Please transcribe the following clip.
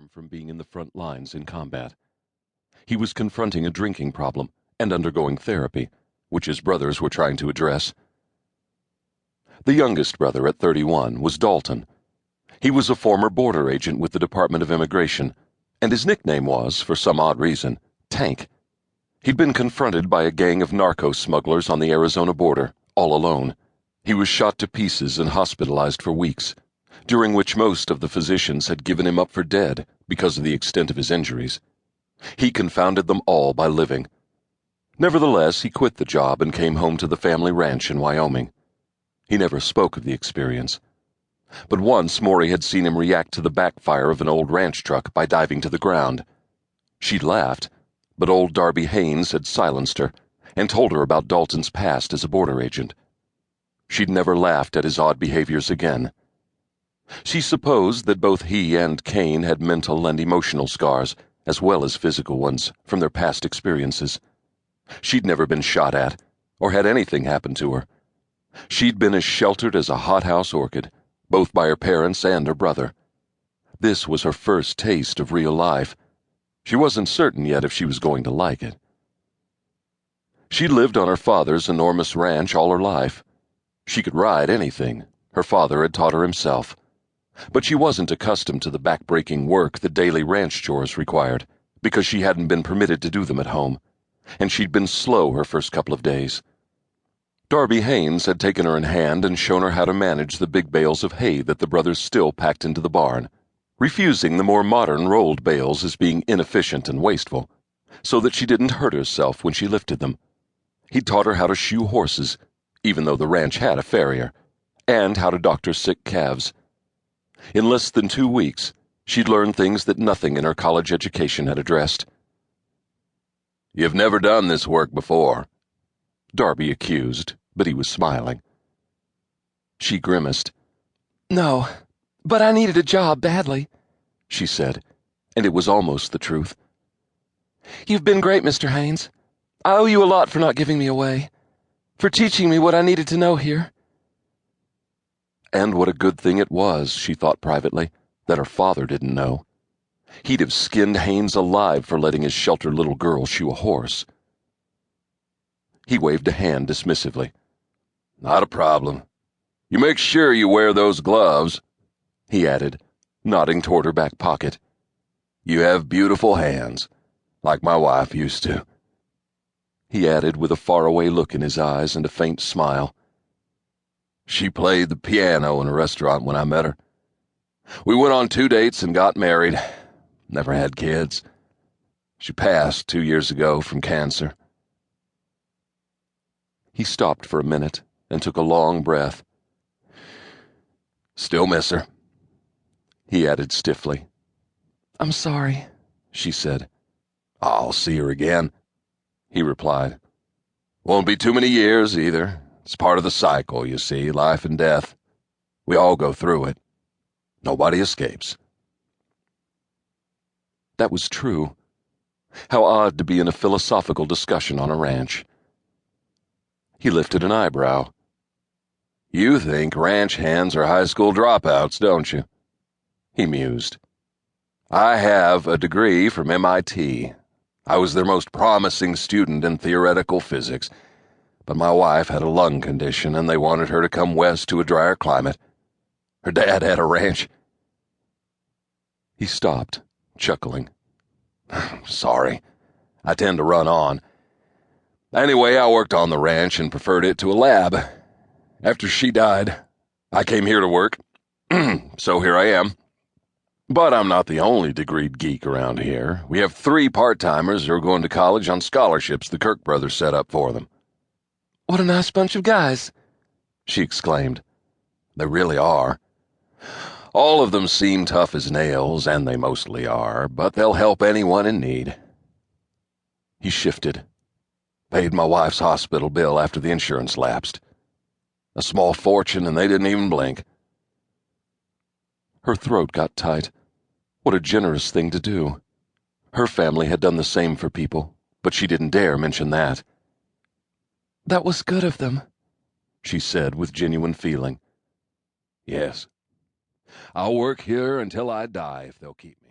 arm from being in the front lines in combat. He was confronting a drinking problem and undergoing therapy, which his brothers were trying to address. The youngest brother, at 31, was Dalton. He was a former border agent with the Department of Immigration, and his nickname was, for some odd reason, Tank. He'd been confronted by a gang of narco smugglers on the Arizona border, all alone. He was shot to pieces and hospitalized for weeks, during which most of the physicians had given him up for dead because of the extent of his injuries. He confounded them all by living. Nevertheless, he quit the job and came home to the family ranch in Wyoming. He never spoke of the experience. But once Morie had seen him react to the backfire of an old ranch truck by diving to the ground. She'd laughed, but old Darby Haynes had silenced her and told her about Dalton's past as a border agent. She'd never laughed at his odd behaviors again. She supposed that both he and Kane had mental and emotional scars, as well as physical ones, from their past experiences. She'd never been shot at, or had anything happen to her. She'd been as sheltered as a hothouse orchid, both by her parents and her brother. This was her first taste of real life. She wasn't certain yet if she was going to like it. She'd lived on her father's enormous ranch all her life. She could ride anything. Her father had taught her himself. But she wasn't accustomed to the back-breaking work the daily ranch chores required, because she hadn't been permitted to do them at home, and she'd been slow her first couple of days. Darby Haynes had taken her in hand and shown her how to manage the big bales of hay that the brothers still packed into the barn, refusing the more modern rolled bales as being inefficient and wasteful, so that she didn't hurt herself when she lifted them. He'd taught her how to shoe horses, even though the ranch had a farrier, and how to doctor sick calves. In less than 2 weeks, she'd learned things that nothing in her college education had addressed. "You've never done this work before," Darby accused, but he was smiling. She grimaced. "No, but I needed a job badly," she said, and it was almost the truth. "You've been great, Mr. Haynes. I owe you a lot for not giving me away, for teaching me what I needed to know here." And what a good thing it was, she thought privately, that her father didn't know. He'd have skinned Haynes alive for letting his sheltered little girl shoe a horse. He waved a hand dismissively. "Not a problem. You make sure you wear those gloves," he added, nodding toward her back pocket. "You have beautiful hands, like my wife used to," he added with a faraway look in his eyes and a faint smile. "She played the piano in a restaurant when I met her. We went on 2 dates and got married. Never had kids. She passed 2 years ago from cancer." He stopped for a minute and took a long breath. "Still miss her," he added stiffly. "I'm sorry," she said. "I'll see her again," he replied. "Won't be too many years, either. It's part of the cycle, you see, life and death. We all go through it. Nobody escapes." That was true. How odd to be in a philosophical discussion on a ranch. He lifted an eyebrow. "You think ranch hands are high school dropouts, don't you?" he mused. "I have a degree from MIT. I was their most promising student in theoretical physics, but my wife had a lung condition and they wanted her to come west to a drier climate. Her dad had a ranch." He stopped, chuckling. "Sorry. I tend to run on. Anyway, I worked on the ranch and preferred it to a lab. After she died, I came here to work. So here I am. But I'm not the only degreed geek around here. We have 3 part-timers who are going to college on scholarships the Kirk brothers set up for them." "What a nice bunch of guys," she exclaimed. "They really are. All of them seem tough as nails, and they mostly are, but they'll help anyone in need." He shifted. "Paid my wife's hospital bill after the insurance lapsed. A small fortune, and they didn't even blink." Her throat got tight. What a generous thing to do. Her family had done the same for people, but she didn't dare mention that. "That was good of them," she said with genuine feeling. "Yes. I'll work here until I die if they'll keep me."